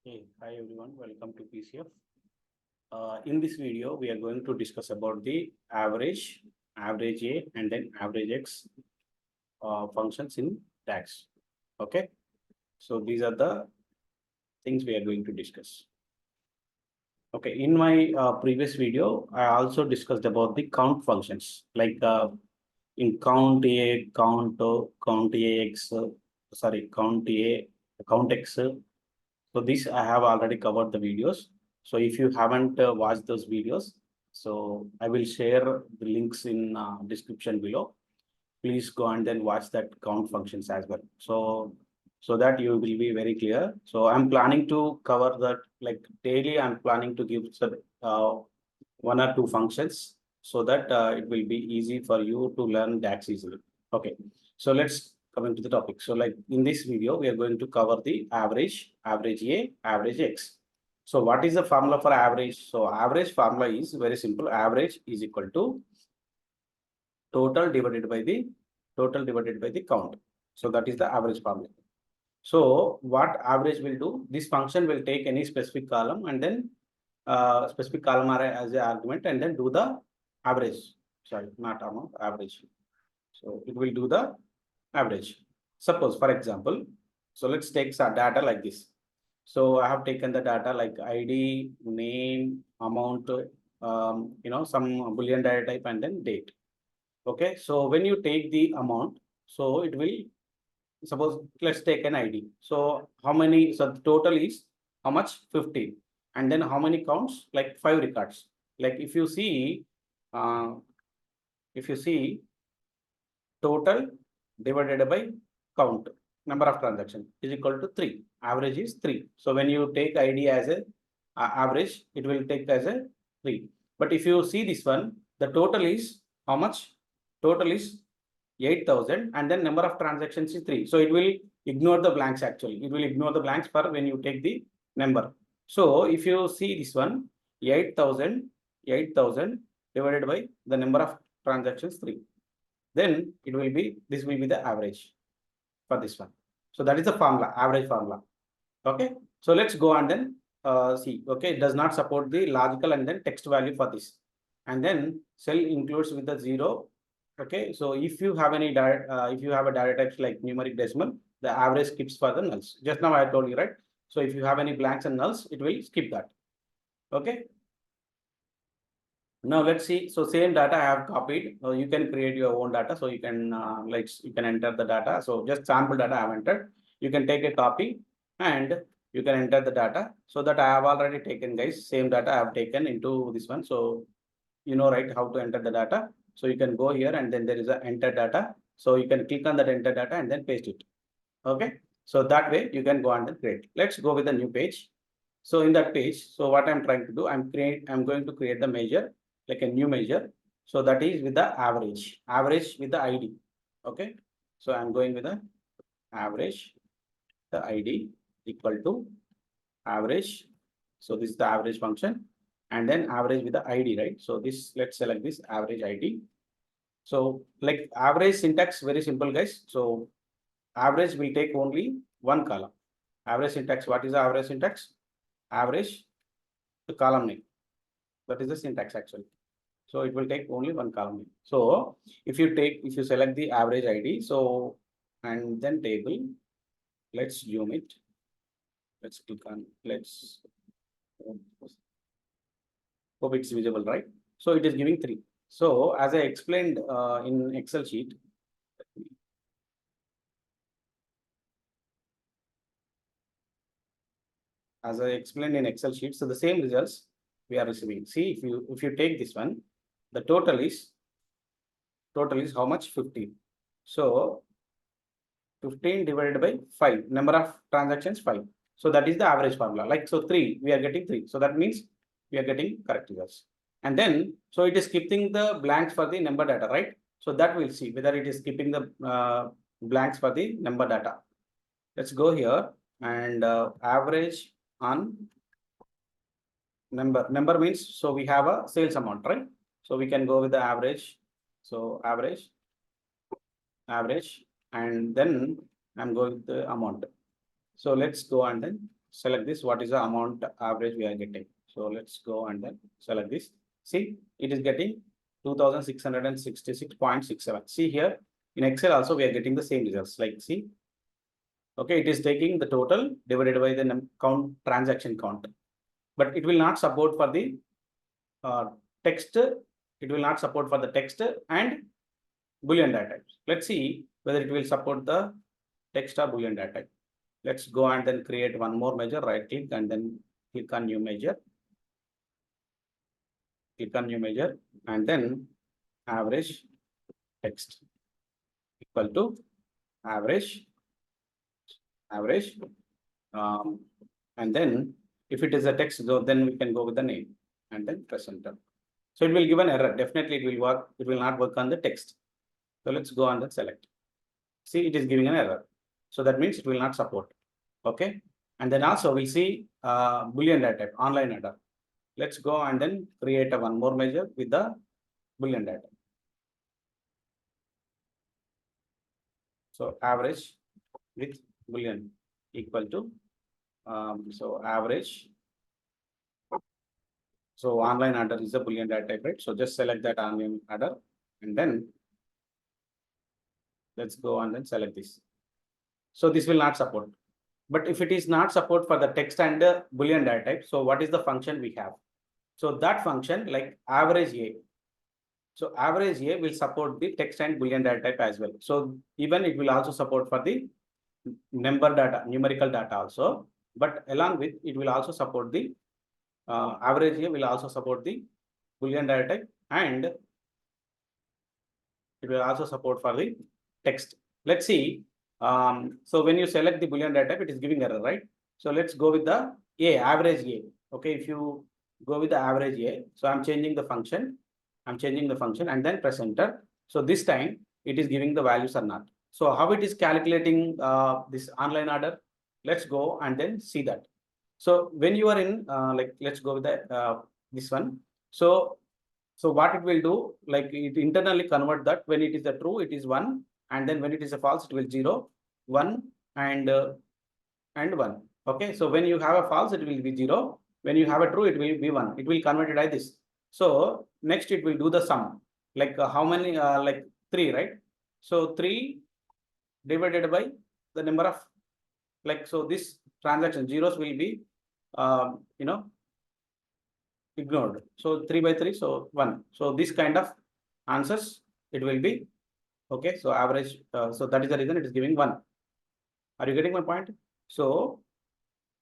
Okay, hi everyone, welcome to PCF. In this video, we are going to discuss about the average, average A, and then average X functions in DAX. Okay, so these are the things we are going to discuss. Okay, in my previous video, I also discussed about the count functions, like in count A, count AX, count A, count X. So this I have already covered the videos. So if you haven't watched those videos, so I will share the links in description below. Please go and then watch that count functions as well. So that you will be very clear. So I'm planning to cover that like daily. I'm planning to give one or two functions so that it will be easy for you to learn DAX easily. Okay, so let's come into the topic. So like in this video, we are going to cover the average, average A, average X. So what is the formula for average? So average formula is very simple. Average is equal to total divided by the count. So that is the average formula. So what average will do? This function will take any specific column and then specific column array as an argument and then do the average. Sorry, not amount, average. So it will do the average. Suppose, for example, so let's take some data like this. So I have taken the data like ID, name, amount, some Boolean data type and then date. Okay, so when you take the amount, so it will, suppose let's take an ID. So how many, so the total is how much? 15. And then how many counts? Like 5 records. Like if you see total divided by count, number of transactions is equal to 3. Average is 3. So when you take ID as a average, it will take as a 3. But if you see this one, the total is how much? Total is 8,000 and then number of transactions is 3. So it will ignore the blanks actually. It will ignore the blanks for when you take the number. So if you see this one, 8,000 divided by the number of transactions 3. Then it will be, this will be the average for this one. So that is the formula, average formula. Okay. So let's go and then see. Okay. It does not support the logical and then text value for this. And then cell includes with the 0. Okay. So if you have any if you have a data types like numeric decimal, the average skips for the nulls. Just now I told you, right? So if you have any blanks and nulls, it will skip that. Okay. Now let's see. So same data I have copied. So you can create your own data. So you can you can enter the data. So just sample data I have entered. You can take a copy and you can enter the data. So that I have already taken, guys. Same data I have taken into this one. So you know, right, how to enter the data. So you can go here and then there is a enter data. So you can click on that enter data and then paste it. Okay. So that way you can go and create. Let's go with a new page. So in that page, so what I'm trying to do, I'm going to create the measure, like a new measure. So that is with the average with the ID. Okay. So I'm going with the average, the ID equal to average. So this is the average function and then average with the ID, right? So this, let's select this average ID. So like average syntax, very simple, guys. So average will take only one column. Average syntax, what is the average syntax? Average, the column name. That is the syntax actually. So it will take only one column. So if you select the average ID, so and then table, let's zoom it. Let's click on, hope it's visible, right? So it is giving 3. So as I explained in Excel sheet, so the same results we are receiving. See, if you take this one, the total is how much? 15. So 15 divided by 5, number of transactions 5. So that is the average formula. Like, so 3, we are getting 3. So that means we are getting correct results. And then, so it is skipping the blanks for the number data, right? So that we'll see whether it is skipping the blanks for the number data. Let's go here and average on number. Number means, so we have a sales amount, right? So we can go with the average. So average, and then I'm going with the amount. So let's go and then select this. What is the amount average we are getting? So let's go and then select this. See, it is getting 2666.67. See here in Excel also we are getting the same results. Like see, okay, it is taking the total divided by the count transaction count, but it will not support for the text. It will not support for the text and Boolean data types. Let's see whether it will support the text or Boolean data type. Let's go and then create one more measure, right click and then click on new measure. Click on new measure and then average text equal to average. And then if it is a text, so then we can go with the name and then press enter. So it will give an error. Definitely it will work. It will not work on the text. So let's go and then select. See, it is giving an error. So that means it will not support. Okay. And then also we'll see Boolean data type, online order. Let's go and then create one more measure with the Boolean data. So average with Boolean equal to so average. So online order is a Boolean data type, right? So just select that online order and then let's go and then select this. So this will not support. But if it is not support for the text and the Boolean data type, so what is the function we have? So that function like AverageA. So AverageA will support the text and Boolean data type as well. So even it will also support for the number data, numerical data also. But along with it will also support the AverageA will also support the Boolean data type and it will also support for the text. Let's see. So when you select the Boolean data type, it is giving error, right? So let's go with the AverageA. Okay, if you go with the AverageA, so I'm changing the function. And then press enter. So this time it is giving the values or not. So how it is calculating this online order? Let's go and then see that. So when you are in like let's go with the this one. So what it will do, like it internally convert that when it is a true, it is 1, and then when it is a false, it will 0, 1, and 1. Okay, so when you have a false, it will be 0. When you have a true, it will be 1. It will convert it like this. So next it will do the sum, like how many, like 3, right? So 3 divided by the number of, like, so this transaction zeros will be, ignored. So 3 by 3, so 1. So this kind of answers it will be, okay. So average, so that is the reason it is giving 1. Are you getting my point? So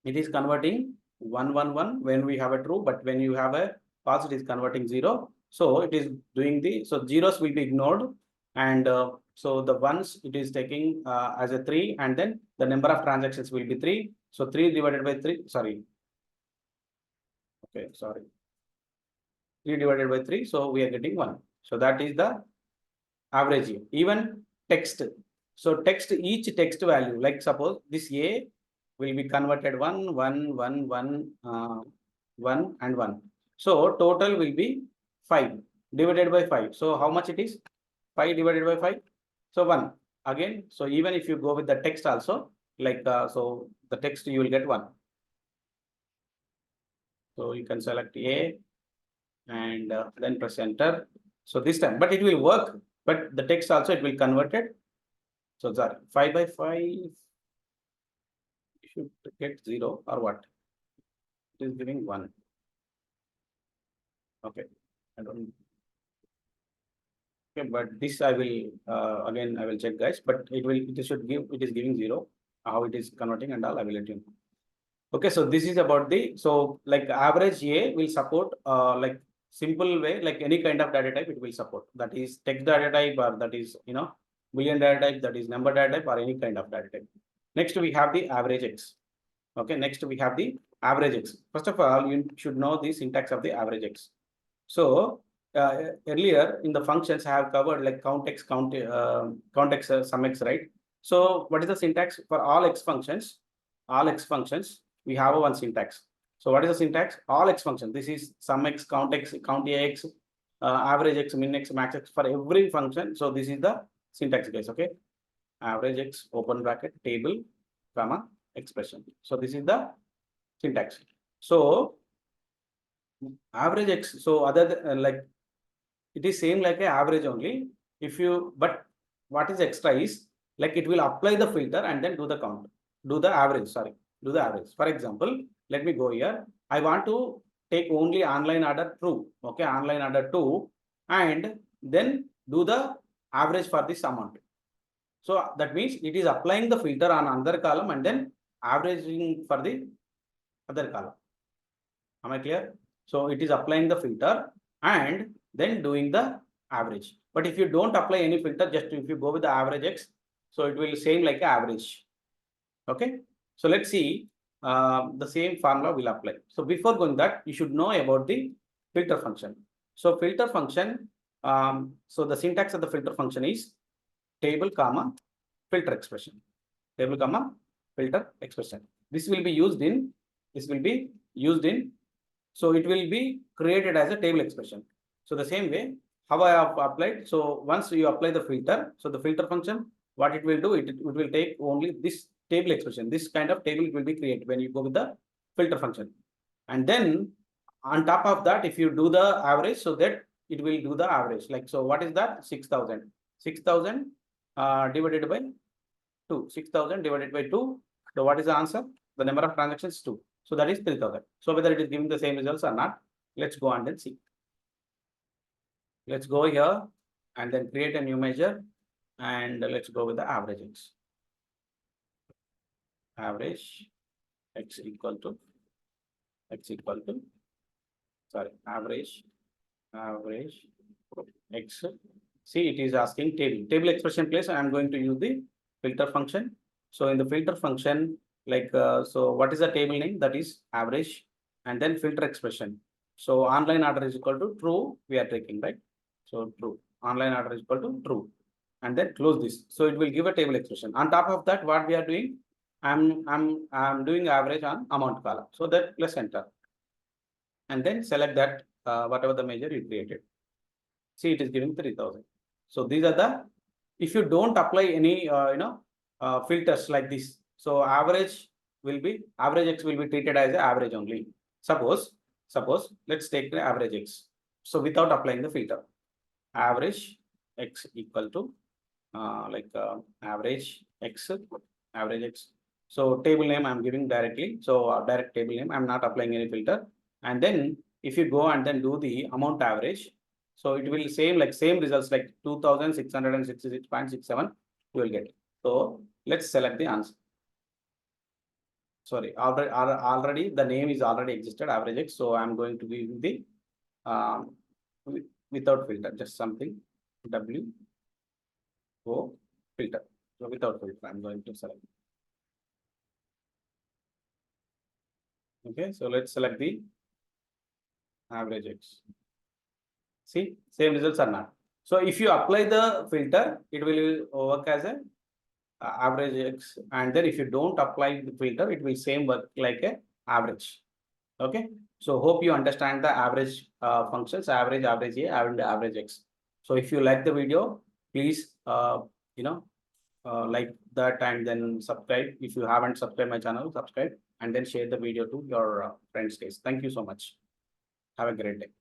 it is converting 1, 1, 1 when we have a true, but when you have a false, it is converting 0. So it is doing the, so zeros will be ignored, and so the ones it is taking as a 3, and then the number of transactions will be 3. So 3 divided by 3, sorry. Okay, sorry. 3 divided by 3, so we are getting 1. So that is the average. Even text. So text, each text value, like suppose this A will be converted 1, 1, 1, 1, 1, and 1. So total will be 5 divided by 5. So how much it is? 5 divided by 5. So 1 again. So even if you go with the text also, like so the text you will get 1. So you can select A and then press enter. So this time, but it will work. But the text also it will convert it. So sorry, 5 by 5 should get 0 or what? It is giving 1. Okay, I don't. Okay, but this I will again I will check, guys. But it should give, it is giving 0. How it is converting and all I will let you know. Okay, so this is about the, so like AverageA will support like simple way, like any kind of data type it will support. That is text data type, or that is Boolean data type, that is number data type, or any kind of data type. Next we have the AverageX. Okay, next we have the AverageX. First of all, you should know the syntax of the AverageX. So earlier in the functions I have covered like COUNTX, COUNTX, SUMX, right? So what is the syntax for all X functions? All X functions, we have one syntax. So what is the syntax? All X function. This is SUMX, COUNTX, COUNTAX, AverageX, MinX, MaxX for every function. So this is the syntax, guys. Okay, AverageX open bracket table, comma expression. So this is the syntax. So average X, so other than, like it is same like a average only. If you, but what is extra is like it will apply the filter and then do the count, do the average, sorry, do the average. For example, let me go here. I want to take only online order true, okay, online order 2, and then do the average for this amount. So that means it is applying the filter on another column and then averaging for the other column. Am I clear? So it is applying the filter and then doing the average. But if you don't apply any filter, just if you go with the average X, so it will same like average. Okay. So let's see, the same formula will apply. So before going that, you should know about the filter function. So filter function, so the syntax of the filter function is table comma filter expression, table comma filter expression. This will be used in, so it will be created as a table expression. So the same way how I have applied. So once you apply the filter, so the filter function, what it will do, it will take only this table expression, this kind of table will be created when you go with the filter function. And then on top of that, if you do the average, so that it will do the average. Like, so what is that? 6,000 divided by 2, 6,000 divided by 2. So what is the answer? The number of transactions 2. So that is 3,000. So whether it is giving the same results or not, let's go and then see. Let's go here and then create a new measure, and let's go with the average X. Average X equal to sorry, average X. See, it is asking table expression place. I am going to use the filter function. So in the filter function, like, so what is the table name? That is average, and then filter expression. So online order is equal to true, we are taking, right? So true, online order is equal to true, and then close this. So it will give a table expression. On top of that, what we are doing, I'm doing average on amount column. So that plus enter, and then select that whatever the measure you created. See, it is giving 3,000. So these are the, if you don't apply any filters like this, so average X will be treated as an average only. Suppose let's take the average X. So without applying the filter, average X equal to average X. So table name I'm giving directly. So direct table name, I'm not applying any filter. And then if you go and then do the amount average, so it will same results like 2,666.67 you will get. So let's select the answer. Sorry, already the name is already existed, average X. So I'm going to give the without filter, just something W O filter. So without filter, I'm going to select. Okay, so let's select the average X. See, same results or not. So if you apply the filter, it will work as a average X, and then if you don't apply the filter, it will same work like a average. Okay, so hope you understand the average functions, average, average A, and average X. So if you like the video, please like that and then subscribe. If you haven't subscribed my channel, subscribe and then share the video to your friends. Case. Thank you so much. Have a great day.